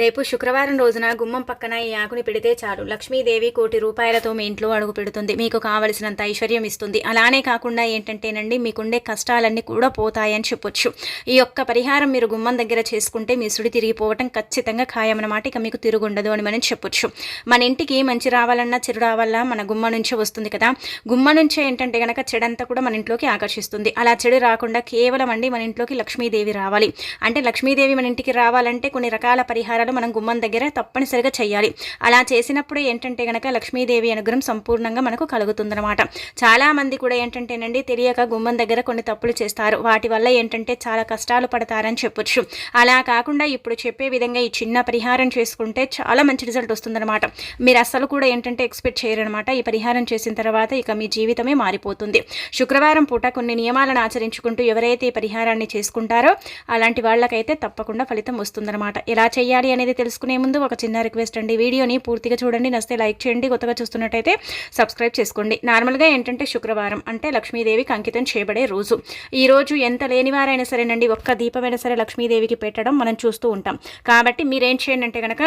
రేపు శుక్రవారం రోజున గుమ్మం పక్కన ఈ ఆకుని పెడితే చాలు లక్ష్మీదేవి కోటి రూపాయలతో మీ ఇంట్లో అడుగు పెడుతుంది. మీకు కావలసినంత ఐశ్వర్యం ఇస్తుంది. అలానే కాకుండా ఏంటంటేనండి మీకుండే కష్టాలన్నీ కూడా పోతాయని చెప్పొచ్చు. ఈ యొక్క పరిహారం మీరు గుమ్మం దగ్గర చేసుకుంటే మీ సుడి తిరిగిపోవటం ఖచ్చితంగా ఖాయమన్నమాట. ఇక మీకు తిరుగుండదు అని మనం చెప్పొచ్చు. మన ఇంటికి మంచి రావాలన్నా చెడు రావాలన్నా మన గుమ్మ నుంచే వస్తుంది కదా. గుమ్మ నుంచే ఏంటంటే గనక చెడంతా కూడా మన ఇంట్లోకి ఆకర్షిస్తుంది. అలా చెడు రాకుండా కేవలం అండి మన ఇంట్లోకి లక్ష్మీదేవి రావాలి అంటే లక్ష్మీదేవి మన ఇంటికి రావాలంటే కొన్ని రకాల పరిహారాలు మనం గుమ్మం దగ్గర తప్పనిసరిగా చేయాలి. అలా చేసినప్పుడు ఏంటంటే గనక లక్ష్మీదేవి అనుగ్రహం సంపూర్ణంగా మనకు కలుగుతుందన్నమాట. చాలా మంది కూడా ఏంటంటేనండి తెలియక గుమ్మం దగ్గర కొన్ని తప్పులు చేస్తారు. వాటి వల్ల ఏంటంటే చాలా కష్టాలు పడతారని చెప్పొచ్చు. అలా కాకుండా ఇప్పుడు చెప్పే విధంగా ఈ చిన్న పరిహారం చేసుకుంటే చాలా మంచి రిజల్ట్ వస్తుందన్నమాట. మీరు అస్సలు కూడా ఏంటంటే ఎక్స్పెక్ట్ చేయరనమాట. ఈ పరిహారం చేసిన తర్వాత ఇక మీ జీవితమే మారిపోతుంది. శుక్రవారం పూట కొన్ని నియమాలను ఆచరించుకుంటూ ఎవరైతే ఈ పరిహారాన్ని చేసుకుంటారో అలాంటి వాళ్ళకైతే తప్పకుండా ఫలితం వస్తుందన్నమాట. ఎలా చేయాలి అనేది తెలుసుకునే ముందు ఒక చిన్న రిక్వెస్ట్ అండి. వీడియోని పూర్తిగా చూడండి, నచ్చితే లైక్ చేయండి, కొత్తగా చూస్తున్నట్టయితే సబ్స్క్రైబ్ చేసుకోండి. నార్మల్గా ఏంటంటే శుక్రవారం అంటే లక్ష్మీదేవికి అంకితం చేయబడే రోజు. ఈ రోజు ఎంత లేనివారైనా సరేనండి ఒక్క దీపమైనా సరే లక్ష్మీదేవికి పెట్టడం మనం చూస్తూ ఉంటాం. కాబట్టి మీరేం చేయండి అంటే కనుక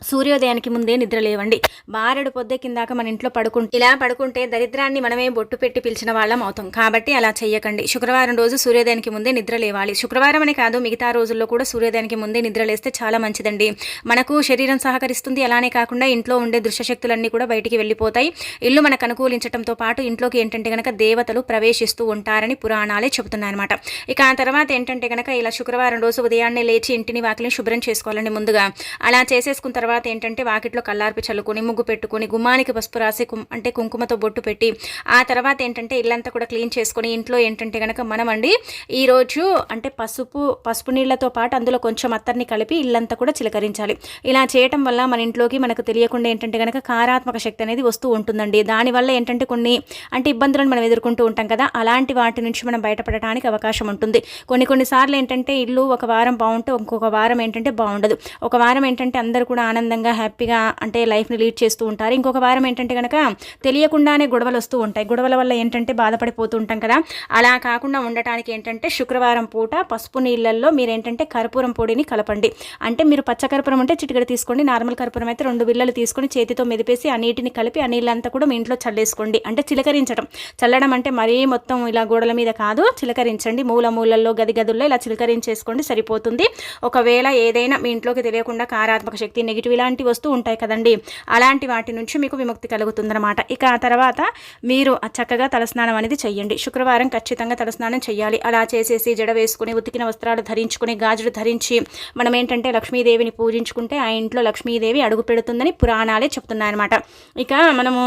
సూర్యోదయానికి ముందే నిద్ర లేవండి. బారెడు పొద్దెక్కిందాక మన ఇంట్లో ఇలా పడుకుంటే దరిద్రాన్ని మనమే బొట్టు పెట్టి పిలిచిన వాళ్ళం అవుతాం. కాబట్టి అలా చెయ్యకండి. శుక్రవారం రోజు సూర్యోదయానికి ముందే నిద్ర లేవాలి. శుక్రవారం అనే కాదు మిగతా రోజుల్లో కూడా సూర్యోదయానికి ముందే నిద్ర లేస్తే చాలా మంచిదండి. మనకు శరీరం సహకరిస్తుంది. అలానే కాకుండా ఇంట్లో ఉండే దుష్టశక్తులన్నీ కూడా బయటికి వెళ్ళిపోతాయి. ఇల్లు మనకు అనుకూలించడంతో పాటు ఇంట్లోకి ఏంటంటే గనక దేవతలు ప్రవేశిస్తూ ఉంటారని పురాణాలే చెబుతున్నాయన్నమాట. ఇక ఆ తర్వాత ఏంటంటే గనక ఇలా శుక్రవారం రోజు ఉదయాన్నే లేచి ఇంటిని వాకిలిని శుభ్రం చేసుకోవాలండి. ముందుగా అలా చేసేసుకున్న తర్వాత ఏంటంటే వాకిట్లో కల్లార్పి చల్లుకొని ముగ్గు పెట్టుకొని గుమ్మానికి పసుపు రాసి అంటే కుంకుమతో బొట్టు పెట్టి ఆ తర్వాత ఏంటంటే ఇల్లంతా కూడా క్లీన్ చేసుకొని ఇంట్లో ఏంటంటే గనక మనమండి ఈరోజు అంటే పసుపు నీళ్లతో పాటు అందులో కొంచెం అత్తర్ని కలిపి ఇల్లంతా కూడా చిలకరించాలి. ఇలా చేయటం వల్ల మన ఇంట్లోకి మనకు తెలియకుండా ఏంటంటే గనక కారాత్మక శక్తి అనేది వస్తూ ఉంటుందండి. దానివల్ల ఏంటంటే కొన్ని అంటే ఇబ్బందులను మనం ఎదుర్కొంటూ ఉంటాం కదా. అలాంటి వాటి నుంచి మనం బయటపడటానికి అవకాశం ఉంటుంది. కొన్నిసార్లు ఏంటంటే ఇల్లు ఒక వారం బాగుంటే ఇంకొక వారం ఏంటంటే బాగుండదు. ఒక వారం ఏంటంటే అందరూ కూడా ఆనందంగా హ్యాపీగా అంటే లైఫ్ని లీడ్ చేస్తూ ఉంటారు. ఇంకొక వారం ఏంటంటే కనుక తెలియకుండానే గొడవలు వస్తూ ఉంటాయి. గొడవల వల్ల ఏంటంటే బాధపడిపోతూ ఉంటాం కదా. అలా కాకుండా ఉండటానికి ఏంటంటే శుక్రవారం పూట పసుపు నీళ్ళల్లో మీరు ఏంటంటే కర్పూరం పొడిని కలపండి. అంటే మీరు పచ్చ కర్పూరం అంటే చిటికెడ తీసుకోండి. నార్మల్ కర్పూరం అయితే 2 బిళ్ళలు తీసుకొని చేతితో మెదిపేసి ఆ నీటిని కలిపి ఆ నీళ్ళంతా కూడా మీ ఇంట్లో చల్లేసుకోండి. అంటే చల్లడం అంటే మరీ మొత్తం ఇలా గోడల మీద కాదు, చిలకరించండి. మూలల్లో గదుల్లో ఇలా చిలకరించేసుకోండి, సరిపోతుంది. ఒకవేళ ఏదైనా మీ ఇంట్లోకి తెలియకుండా కారాత్మక శక్తి నెగిటివ్ ఇలాంటివి వస్తూ ఉంటాయి కదండి, అలాంటి వాటి నుంచి మీకు విముక్తి కలుగుతుందన్నమాట. ఇక ఆ తర్వాత మీరు చక్కగా తలస్నానం అనేది చెయ్యండి. శుక్రవారం ఖచ్చితంగా తలస్నానం చెయ్యాలి. అలా చేసేసి జడ వేసుకుని ఉతికిన వస్త్రాలు ధరించుకుని గాజులు ధరించి మనం ఏంటంటే లక్ష్మీదేవిని పూజించుకుంటే ఆ ఇంట్లో లక్ష్మీదేవి అడుగు పెడుతుందని పురాణాలే చెప్తున్నాయన్నమాట. ఇక మనము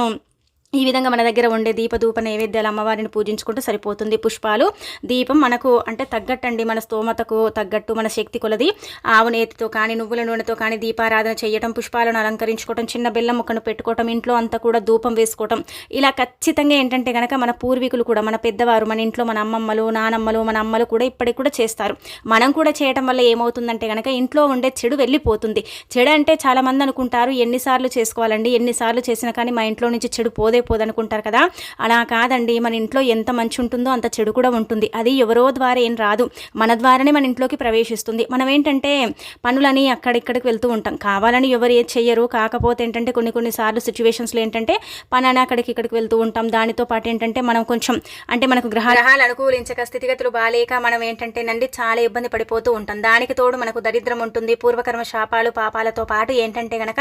ఈ విధంగా మన దగ్గర ఉండే దీపధూప నైవేద్యాలు అమ్మవారిని పూజించుకుంటూ సరిపోతుంది. పుష్పాలు దీపం మనకు అంటే తగ్గట్టండి, మన స్తోమతకు తగ్గట్టు మన శక్తి కొలది ఆవు నేతితో కానీ నువ్వుల నూనెతో కానీ దీపారాధన చేయటం, పుష్పాలను అలంకరించుకోవటం, చిన్న బెల్లం ముక్కను పెట్టుకోవటం, ఇంట్లో అంతా కూడా ధూపం వేసుకోవటం. ఇలా ఖచ్చితంగా ఏంటంటే కనుక మన పూర్వీకులు కూడా మన పెద్దవారు మన ఇంట్లో మన అమ్మమ్మలు నానమ్మలు మన అమ్మలు కూడా ఇప్పటికి కూడా చేస్తారు. మనం కూడా చేయటం వల్ల ఏమవుతుందంటే కనుక ఇంట్లో ఉండే చెడు వెళ్ళిపోతుంది. చెడు అంటే చాలా మంది అనుకుంటారు ఎన్నిసార్లు చేసుకోవాలండి, ఎన్నిసార్లు చేసినా కానీ మా ఇంట్లో నుంచి చెడు పోదనుకుంటారు కదా. అలా కాదండి, మన ఇంట్లో ఎంత మంచి ఉంటుందో అంత చెడు కూడా ఉంటుంది. అది ఎవరో ద్వారా ఏం రాదు, మన ద్వారానే మన ఇంట్లోకి ప్రవేశిస్తుంది. మనం ఏంటంటే పనులని అక్కడిక్కడికి వెళ్తూ ఉంటాం, కావాలని ఎవరు ఏది చెయ్యరు. కాకపోతే ఏంటంటే కొన్నిసార్లు సిచ్యువేషన్స్లో ఏంటంటే పని ఇక్కడికి వెళ్తూ ఉంటాం. దానితో పాటు ఏంటంటే మనం కొంచెం అంటే మనకు గ్రహాలు అనుకూలించక స్థితిగతులు బాలేక మనం ఏంటంటే నండి చాలా ఇబ్బంది పడిపోతూ ఉంటాం. దానికి తోడు మనకు దరిద్రం ఉంటుంది. పూర్వకర్మ శాపాలు పాపాలతో పాటు ఏంటంటే గనక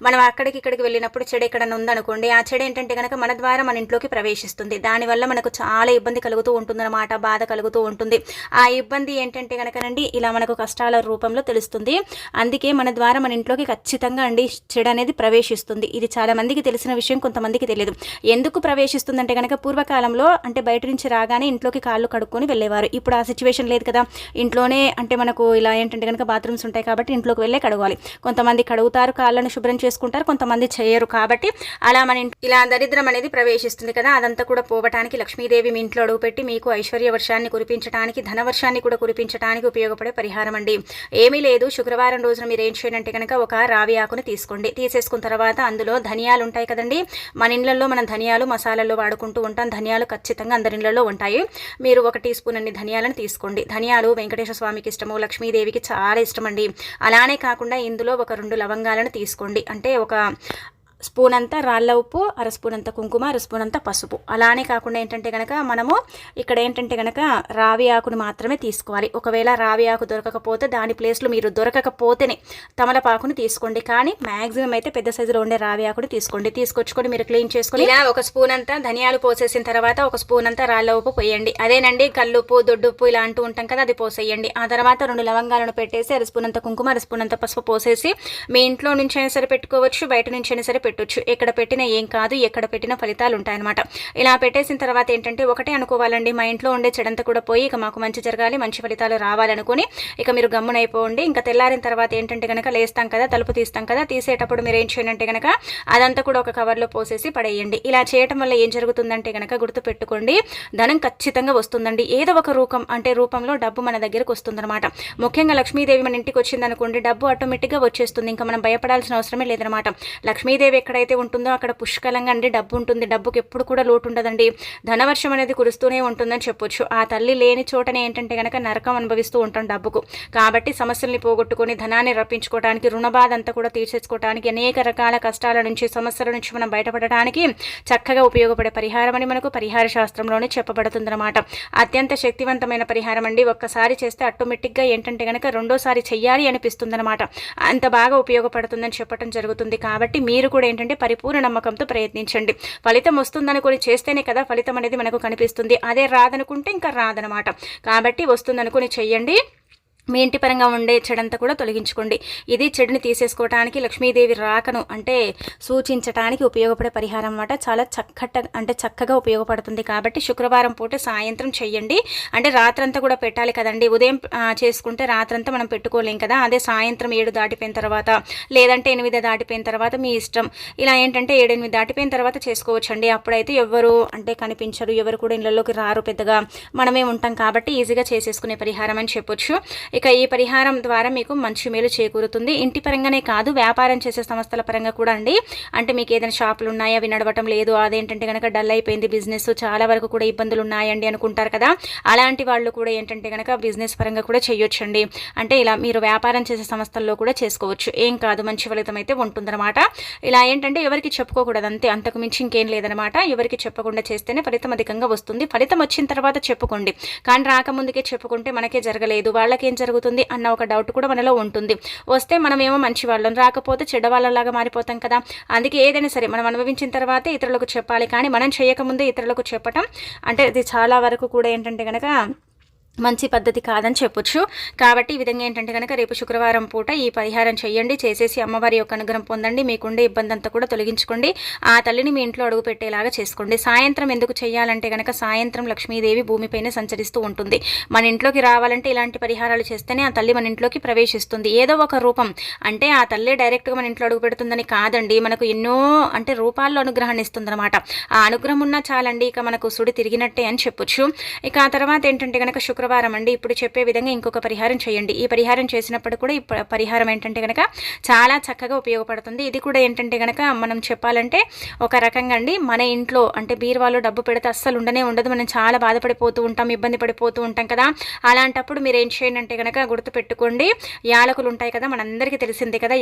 మనం అక్కడికి వెళ్ళినప్పుడు చెడు ఎక్కడన్నా ఉందనుకోండి, ఆ చెడు ఏంటంటే కనుక మన ద్వారా మన ఇంట్లోకి ప్రవేశిస్తుంది. దానివల్ల మనకు చాలా ఇబ్బంది కలుగుతూ ఉంటుందన్నమాట, బాధ కలుగుతూ ఉంటుంది. ఆ ఇబ్బంది ఏంటంటే కనుకనండి ఇలా మనకు కష్టాల రూపంలో తెలుస్తుంది. అందుకే మన ద్వారా మన ఇంట్లోకి ఖచ్చితంగా అండి చెడు అనేది ప్రవేశిస్తుంది. ఇది చాలా మందికి తెలిసిన విషయం, కొంతమందికి తెలియదు. ఎందుకు ప్రవేశిస్తుందంటే కనుక పూర్వకాలంలో అంటే బయట నుంచి రాగానే ఇంట్లోకి కాళ్ళు కడుక్కొని వెళ్ళేవారు. ఇప్పుడు ఆ సిచ్యువేషన్ లేదు కదా. ఇంట్లోనే అంటే మనకు ఇలా ఏంటంటే కనుక బాత్రూమ్స్ ఉంటాయి కాబట్టి ఇంట్లోకి వెళ్ళే కడగాలి. కొంతమంది కడుగుతారు, కాళ్ళను శుభ్రం చేసుకుంటారు, కొంతమంది చేయరు. కాబట్టి అలా మన ఇలా దరిద్ర దరిద్రం అనేది ప్రవేశిస్తుంది కదా, అదంతా కూడా పోవటానికి లక్ష్మీదేవి మీ ఇంట్లో అడుగుపెట్టి మీకు ఐశ్వర్య వర్షాన్ని కురిపించడానికి, ధనవర్షాన్ని కూడా కురిపించడానికి ఉపయోగపడే పరిహారం అండి. ఏమీ లేదు, శుక్రవారం రోజున మీరు ఏం చేయండి అంటే కనుక ఒక రావి ఆకుని తీసుకోండి. తీసేసుకున్న తర్వాత అందులో ధనియాలు ఉంటాయి కదండి, మన ఇళ్లలో మనం ధనియాలు మసాలాల్లో వాడుకుంటూ ఉంటాం. ధనియాలు ఖచ్చితంగా అందరి ఇళ్లలో ఉంటాయి. మీరు 1 టీ స్పూన్ అన్ని ధనియాలను తీసుకోండి. ధనియాలు వెంకటేశ్వర స్వామికి ఇష్టము, లక్ష్మీదేవికి చాలా ఇష్టం అండి. అలానే కాకుండా ఇందులో ఒక 2 లవంగాలను తీసుకోండి. అంటే ఒక స్పూన్ అంతా రాళ్ళ ఉప్పు, 1/2 స్పూన్ అంత కుంకుమ, 1/2 స్పూన్ అంత పసుపు. అలానే కాకుండా ఏంటంటే కనుక మనము ఇక్కడ ఏంటంటే కనుక రావి ఆకుని మాత్రమే తీసుకోవాలి. ఒకవేళ రావి ఆకు దొరకకపోతే దాని ప్లేస్లో మీరు దొరకకపోతేనే తమలపాకుని తీసుకోండి. కానీ మ్యాక్సిమం అయితే పెద్ద సైజులో ఉండే రావి ఆకుని తీసుకోండి. తీసుకొచ్చుకొని మీరు క్లీన్ చేసుకొని ఇలా 1 స్పూన్ అంతా ధనియాలు పోసేసిన తర్వాత 1 స్పూన్ అంతా రాళ్ళ ఉప్పు పోయండి. అదేనండి కల్లుప్పు, దొడ్డుప్పు ఇలా అంటూ ఉంటాం కదా, అది పోసేయండి. ఆ తర్వాత 2 లవంగాలను పెట్టేసి 1/2 స్పూన్ అంత కుంకుమ, 1/2 స్పూన్ అంత పసుపు పోసేసి మీ ఇంట్లో నుంచి అయినా సరే పెట్టుకోవచ్చు, బయట నుంచి అయినా సరే పెట్టొచ్చు. ఎక్కడ పెట్టినా ఏం కాదు, ఎక్కడ పెట్టినా ఫలితాలు ఉంటాయన్నమాట. ఇలా పెట్టేసిన తర్వాత ఏంటంటే ఒకటే అనుకోవాలండి, మా ఇంట్లో ఉండే చెడంతా కూడా పోయి ఇక మాకు మంచి జరగాలి, మంచి ఫలితాలు రావాలనుకుని ఇక మీరు గమ్మునైపోండి. ఇంకా తెల్లారిన తర్వాత ఏంటంటే కనుక లేస్తాం కదా, తలుపు తీస్తాం కదా, తీసేటప్పుడు మీరు ఏం చేయండి అంటే కనుక అదంతా కూడా ఒక కవర్లో పోసేసి పడేయండి. ఇలా చేయటం వల్ల ఏం జరుగుతుందంటే కనుక గుర్తుపెట్టుకోండి, ధనం ఖచ్చితంగా వస్తుందండి. ఏదో ఒక రూపంలో డబ్బు మన దగ్గరకు వస్తుందన్నమాట. ముఖ్యంగా లక్ష్మీదేవి మన ఇంటికి వచ్చిందనుకోండి, డబ్బు ఆటోమేటిక్గా వచ్చేస్తుంది. ఇంకా మనం భయపడాల్సిన అవసరమే లేదనమాట. లక్ష్మీదేవి ఎక్కడైతే ఉంటుందో అక్కడ పుష్కలంగా అండి డబ్బు ఉంటుంది. డబ్బుకి ఎప్పుడు కూడా లోటు ఉండదండి. ధనవర్షం అనేది కురుస్తూనే ఉంటుందని చెప్పొచ్చు. ఆ తల్లి లేని చోటనే ఏంటంటే కనుక నరకం అనుభవిస్తూ ఉంటాం డబ్బుకు. కాబట్టి సమస్యల్ని పోగొట్టుకొని ధనాన్ని రప్పించుకోవడానికి, రుణ బాధ అంతా కూడా తీర్చేసుకోవడానికి, అనేక రకాల కష్టాల నుంచి, సమస్యల నుంచి మనం బయటపడడానికి చక్కగా ఉపయోగపడే పరిహారం అని మనకు పరిహార శాస్త్రంలోనే చెప్పబడుతుందన్నమాట. అత్యంత శక్తివంతమైన పరిహారం అండి. ఒక్కసారి చేస్తే ఆటోమేటిక్గా ఏంటంటే కనుక రెండోసారి చెయ్యాలి అనిపిస్తుందన్నమాట. అంత బాగా ఉపయోగపడుతుందని చెప్పడం జరుగుతుంది. కాబట్టి మీరు కూడా ఏంటంటే పరిపూర్ణ నమ్మకంతో ప్రయత్నించండి. ఫలితం వస్తుందనుకొని చేస్తేనే కదా ఫలితం అనేది మనకు కనిపిస్తుంది. అదే రాదనుకుంటే ఇంకా రాదనమాట. కాబట్టి వస్తుందనుకొని చెయ్యండి. మీ ఇంటి పరంగా ఉండే చెడంతా కూడా తొలగించుకోండి. ఇది చెడుని తీసేసుకోవడానికి, లక్ష్మీదేవి రాకను అంటే సూచించడానికి ఉపయోగపడే పరిహారం అన్నమాట. చాలా చక్కగా ఉపయోగపడుతుంది. కాబట్టి శుక్రవారం పూట సాయంత్రం చెయ్యండి. అంటే రాత్రంతా కూడా పెట్టాలి కదండి. ఉదయం చేసుకుంటే రాత్రంతా మనం పెట్టుకోలేం కదా. అదే సాయంత్రం 7 దాటిపోయిన తర్వాత, లేదంటే 8 దాటిపోయిన తర్వాత మీ ఇష్టం. ఇలా ఏంటంటే 7, 8 దాటిపోయిన తర్వాత చేసుకోవచ్చండి. అప్పుడైతే ఎవరు అంటే కనిపించరు, ఎవరు కూడా ఇళ్ళలోకి రారు పెద్దగా, మనమే ఉంటాం కాబట్టి ఈజీగా చేసేసుకునే పరిహారం అని చెప్పొచ్చు. ఇక ఈ పరిహారం ద్వారా మీకు మంచి మేలు చేకూరుతుంది. ఇంటి పరంగానే కాదు, వ్యాపారం చేసే సంస్థల పరంగా కూడా అండి. అంటే మీకు ఏదైనా షాపులు ఉన్నాయా, అవి నడవటం లేదు, అదేంటంటే కనుక డల్ అయిపోయింది బిజినెస్, చాలా వరకు కూడా ఇబ్బందులు ఉన్నాయండి అనుకుంటారు కదా, అలాంటి వాళ్ళు కూడా ఏంటంటే కనుక బిజినెస్ పరంగా కూడా చేయొచ్చండి. అంటే ఇలా మీరు వ్యాపారం చేసే సంస్థల్లో కూడా చేసుకోవచ్చు. ఏం కాదు, మంచి ఫలితం అయితే ఉంటుందన్నమాట. ఇలా ఏంటంటే ఎవరికి చెప్పుకోకూడదు, అంతే, అంతకు మించి ఇంకేం లేదనమాట. ఎవరికి చెప్పకుండా చేస్తేనే ఫలితం అధికంగా వస్తుంది. ఫలితం వచ్చిన తర్వాత చెప్పుకోండి, కానీ రాకముందుకే చెప్పుకుంటే మనకే జరగలేదు, వాళ్ళకేం జరుగుతుంది అన్న ఒక డౌట్ కూడా మనలో ఉంటుంది. వస్తే మనమేమో మంచి వాళ్ళం, రాకపోతే చెడ్డ వాళ్ళలాగా మారిపోతాం కదా. అందుకే ఏదైనా సరే మనం అనుభవించిన తర్వాతే ఇతరులకు చెప్పాలి, కానీ మనం చేయకముందే ఇతరులకు చెప్పటం అంటే ఇది చాలా వరకు కూడా ఏంటంటే కనుక మంచి పద్ధతి కాదని చెప్పొచ్చు. కాబట్టి ఈ విధంగా ఏంటంటే కనుక రేపు శుక్రవారం పూట ఈ పరిహారం చేయండి. చేసేసి అమ్మవారి యొక్క అనుగ్రహం పొందండి. మీకుండే ఇబ్బంది అంతా కూడా తొలగించుకోండి. ఆ తల్లిని మీ ఇంట్లో అడుగు పెట్టేలాగా చేసుకోండి. సాయంత్రం ఎందుకు చేయాలంటే కనుక సాయంత్రం లక్ష్మీదేవి భూమిపైన సంచరిస్తూ ఉంటుంది. మన ఇంట్లోకి రావాలంటే ఇలాంటి పరిహారాలు చేస్తేనే ఆ తల్లి మన ఇంట్లోకి ప్రవేశిస్తుంది. ఏదో ఒక రూపం, అంటే ఆ తల్లి డైరెక్ట్గా మన ఇంట్లో అడుగు పెడుతుందని కాదండి, మనకు ఎన్నో అంటే రూపాల్లో అనుగ్రహాన్ని ఇస్తుందన్నమాట. ఆ అనుగ్రహం ఉన్నా చాలండి, ఇక మనకు సుడి తిరిగినట్టే అని చెప్పొచ్చు. ఇక ఆ తర్వాత ఏంటంటే కనుక శుక్రవారం అండి ఇప్పుడు చెప్పే విధంగా ఇంకొక పరిహారం చేయండి. ఈ పరిహారం చేసినప్పుడు కూడా ఈ పరిహారం ఏంటంటే కనుక చాలా చక్కగా ఉపయోగపడుతుంది. ఇది కూడా ఏంటంటే కనుక మనం చెప్పాలంటే ఒక రకంగా అండి, మన ఇంట్లో అంటే బీరువాలో డబ్బు పెడితే అస్సలు ఉండదు. మనం చాలా బాధపడిపోతూ ఉంటాం, ఇబ్బంది పడిపోతూ ఉంటాం కదా. అలాంటప్పుడు మీరు ఏం చేయండి అంటే కనుక గుర్తుపెట్టుకోండి, యాలకులు ఉంటాయి కదా, మనందరికీ తెలిసిందే కదా,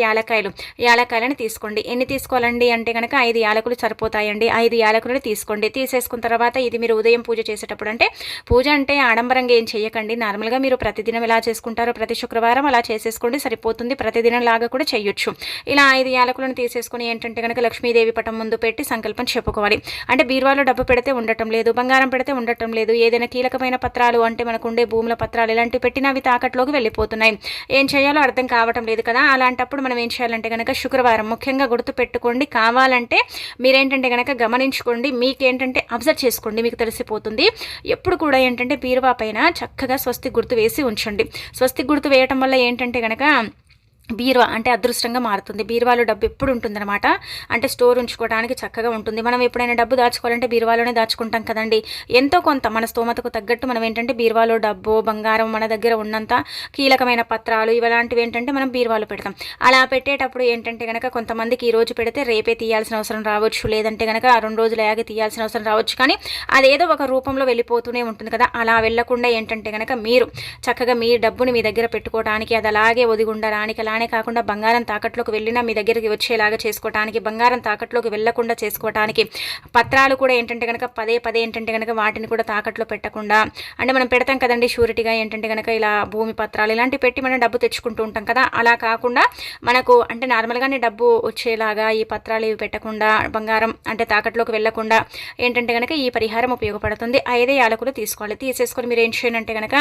యాలకాయలను తీసుకోండి. ఎన్ని తీసుకోవాలండి అంటే కనుక 5 యాలకులు సరిపోతాయండి. 5 యాలకులను తీసుకోండి. తీసేసుకున్న తర్వాత ఇది మీరు ఉదయం పూజ చేసేటప్పుడు, అంటే పూజ అంటే ఆడంబరంగా ఏం చేయకండి, నార్మల్గా మీరు ప్రతిదినం ఎలా చేసుకుంటారో ప్రతి శుక్రవారం అలా చేసేసుకోండి, సరిపోతుంది. ప్రతిదినం లాగా కూడా చేయొచ్చు. ఇలా 5 యాలకులను తీసేసుకుని ఏంటంటే కనుక లక్ష్మీదేవి పటం ముందు పెట్టి సంకల్పం చెప్పుకోవాలి. అంటే బీరువాలో డబ్బు పెడితే ఉండటం లేదు, బంగారం పెడితే ఉండటం లేదు, ఏదైనా కీలకమైన పత్రాలు అంటే మనకు ఉండే భూముల పత్రాలు ఇలాంటివి పెట్టినా అవి తాకట్లోకి వెళ్ళిపోతున్నాయి, ఏం చేయాలో అర్థం కావటం లేదు కదా. అలాంటప్పుడు మనం ఏం చేయాలంటే కనుక శుక్రవారం ముఖ్యంగా గుర్తు పెట్టుకోండి. కావాలంటే మీరేంటంటే కనుక గమనించుకోండి, మీకేంటంటే అబ్జర్వ్ చేసుకోండి, మీకు తెలిసిపోతుంది. ఎప్పుడు కూడా ఏంటంటే బీరువా పైన చక్కగా స్వస్తి గుర్తు వేసి ఉంచండి. స్వస్తి గుర్తు వేయటం వల్ల ఏంటంటే కనుక బీరువా అంటే అదృష్టంగా మారుతుంది. బీరువాలో డబ్బు ఎప్పుడు ఉంటుందన్నమాట. అంటే స్టోర్ ఉంచుకోవడానికి చక్కగా ఉంటుంది. మనం ఎప్పుడైనా డబ్బు దాచుకోవాలంటే బీరువాలోనే దాచుకుంటాం కదండీ. ఎంతో కొంత మన స్తోమతకు తగ్గట్టు మనం ఏంటంటే బీరువాలో డబ్బు, బంగారం, మన దగ్గర ఉన్నంత కీలకమైన పత్రాలు ఇలాంటివి ఏంటంటే మనం బీరువాలో పెడతాం. అలా పెట్టేటప్పుడు ఏంటంటే గనక కొంతమందికి ఈ రోజు పెడితే రేపే తీయాల్సిన అవసరం రావచ్చు. లేదంటే గనక 2 రోజులు ఆగి తీయాల్సిన అవసరం రావచ్చు. కానీ అదేదో ఒక రూపంలో వెళ్ళిపోతూనే ఉంటుంది కదా. అలా వెళ్ళకుండా ఏంటంటే గనక మీరు చక్కగా మీ డబ్బుని మీ దగ్గర పెట్టుకోవడానికి, అది అలాగే ఒదిగి ఉండడానికి, అలానే కాకుండా బంగారం తాకట్లోకి వెళ్ళినా మీ దగ్గరికి వచ్చేలాగా చేసుకోవడానికి, బంగారం తాకట్లోకి వెళ్లకుండా చేసుకోవడానికి, పత్రాలు కూడా ఏంటంటే కనుక పదే పదే ఏంటంటే కనుక వాటిని కూడా తాకట్లో పెట్టకుండా, అంటే మనం పెడతాం కదండి షూరిటీగా ఏంటంటే కనుక ఇలా భూమి పత్రాలు ఇలాంటివి పెట్టి మనం డబ్బు తెచ్చుకుంటూ ఉంటాం కదా. అలా కాకుండా మనకు అంటే నార్మల్గానే డబ్బు వచ్చేలాగా ఈ పత్రాలు ఇవి పెట్టకుండా, బంగారం అంటే తాకట్లోకి వెళ్లకుండా ఏంటంటే కనుక ఈ పరిహారం ఉపయోగపడుతుంది. 5 యాలకులు తీసుకోవాలి. తీసేసుకొని మీరు ఏం చేయండి అంటే కనుక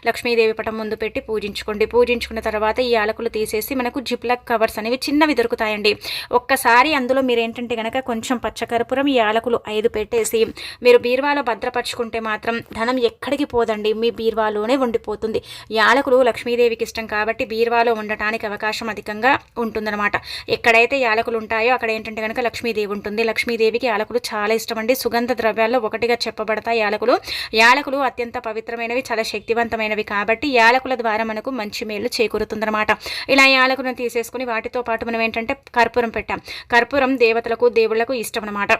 లక్ష్మీదేవి పటం ముందు పెట్టి పూజించుకోండి. పూజించుకున్న తర్వాత ఈ యాలకులు తీసేసి మనకు జిప్లాక్ కవర్స్ అనేవి చిన్నవి దొరుకుతాయండి. ఒక్కసారి అందులో మీరు ఏంటంటే కనుక కొంచెం పచ్చకర్పూరం, ఈ యాలకులు 5 పెట్టేసి మీరు బీరువాలో భద్రపరుచుకుంటే మాత్రం ధనం ఎక్కడికి పోదండి, మీ బీరువాలోనే ఉండిపోతుంది. యాలకులు లక్ష్మీదేవికి ఇష్టం కాబట్టి బీరువాలో ఉండటానికి అవకాశం అధికంగా ఉంటుందన్నమాట. ఎక్కడైతే యాలకులు ఉంటాయో అక్కడ ఏంటంటే కనుక లక్ష్మీదేవి ఉంటుంది. లక్ష్మీదేవికి యాలకులు చాలా ఇష్టం అండి. సుగంధ ద్రవ్యాల్లో ఒకటిగా చెప్పబడతాయి యాలకులు. యాలకులు అత్యంత పవిత్రమైనవి, చాలా శక్తివంతమైనవి కాబట్టి యాలకుల ద్వారా మనకు మంచి మేలు చేకూరుతుందన్నమాట. ఇలా యాలకులను తీసేసుకుని వాటితో పాటు మనం ఏంటంటే కర్పూరం పెట్టాం. కర్పూరం దేవతలకు, దేవుళ్లకు ఇష్టం అన్నమాట.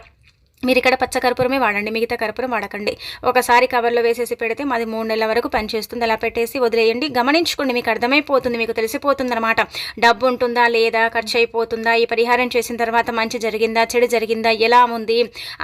మీరు ఇక్కడ పచ్చ కర్పూరమే వాడండి, మిగతా కర్పూరం వాడకండి. ఒకసారి కవర్లో వేసేసి పెడితే మాది 3 నెలల వరకు పనిచేస్తుంది. అలా పెట్టేసి వదిలేయండి. గమనించుకోండి, మీకు అర్థమైపోతుంది, మీకు తెలిసిపోతుంది అనమాట. డబ్బు ఉంటుందా లేదా, ఖర్చు అయిపోతుందా, ఈ పరిహారం చేసిన తర్వాత మంచి జరిగిందా, చెడు జరిగిందా, ఎలా ఉంది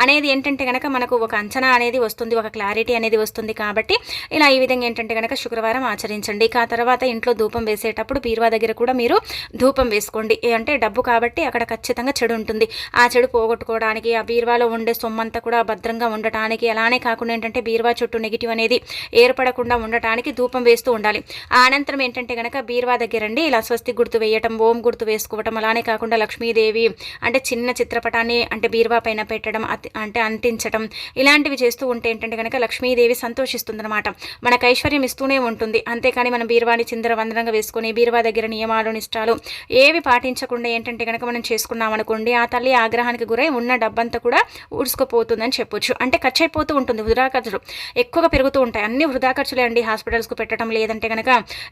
అనేది ఏంటంటే కనుక మనకు ఒక అంచనా అనేది వస్తుంది, ఒక క్లారిటీ అనేది వస్తుంది. కాబట్టి ఇలా ఈ విధంగా ఏంటంటే కనుక శుక్రవారం ఆచరించండి. ఆ తర్వాత ఇంట్లో ధూపం వేసేటప్పుడు బీరువా దగ్గర కూడా మీరు ధూపం వేసుకోండి. అంటే డబ్బు కాబట్టి అక్కడ ఖచ్చితంగా చెడు ఉంటుంది. ఆ చెడు పోగొట్టుకోవడానికి, ఆ బీరువాలో ఉండే సొమ్మంతా కూడా భద్రంగా ఉండటానికి, అలానే కాకుండా ఏంటంటే బీరువా చుట్టూ నెగిటివ్ అనేది ఏర్పడకుండా ఉండటానికి ధూపం వేస్తూ ఉండాలి. ఆ అనంతరం ఏంటంటే కనుక బీరువా దగ్గరండి ఇలా స్వస్తి గుర్తు వేయటం, ఓం గుర్తు వేసుకోవటం, అలానే కాకుండా లక్ష్మీదేవి అంటే చిన్న చిత్రపటాన్ని అంటే బీరువా పైన పెట్టడం, అంటే అంటించడం, ఇలాంటివి చేస్తూ ఉంటే ఏంటంటే కనుక లక్ష్మీదేవి సంతోషిస్తుందన్నమాట. మనకు ఐశ్వర్యం ఇస్తూనే ఉంటుంది. అంతేకాని మనం బీరువాని చిందరవందరంగా వేసుకొని బీరువా దగ్గర నియమాలు, నిష్టాలు ఏవి పాటించకుండా ఏంటంటే కనుక మనం చేసుకున్నాం అనుకోండి, ఆ తల్లి ఆగ్రహానికి గురై ఉన్న డబ్బంతా కూడా ఊడ్చుకుపోతుందని చెప్పొచ్చు. అంటే ఖర్చు అయిపోతూ ఉంటుంది, వృధా ఖర్చులు ఎక్కువగా పెరుగుతూ ఉంటాయి. అన్ని వృధా ఖర్చులే అండి. హాస్పిటల్స్కు పెట్టడం, లేదంటే కనుక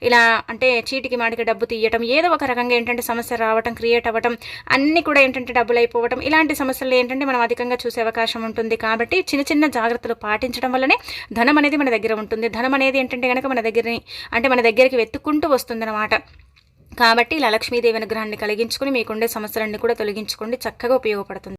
ఇలా అంటే చీటికి మాటికి డబ్బు తీయటం, ఏదో ఒక రకంగా ఏంటంటే సమస్య రావటం, క్రియేట్ అవ్వటం, అన్నీ కూడా ఏంటంటే డబ్బులు అయిపోవటం, ఇలాంటి సమస్యలు ఏంటంటే మనం అధికంగా చూసే అవకాశం ఉంటుంది. కాబట్టి చిన్న చిన్న జాగ్రత్తలు పాటించడం వల్లనే ధనం అనేది మన దగ్గర ఉంటుంది. ధనం అనేది ఏంటంటే కనుక మన దగ్గరికి వెతుక్కుంటూ వస్తుందన్నమాట. కాబట్టి ఇలా లక్ష్మీదేవి అనుగ్రహాన్ని కలిగించుకుని మీకుండే సమస్యలన్నీ కూడా తొలగించుకోండి, చక్కగా ఉపయోగపడుతుంది.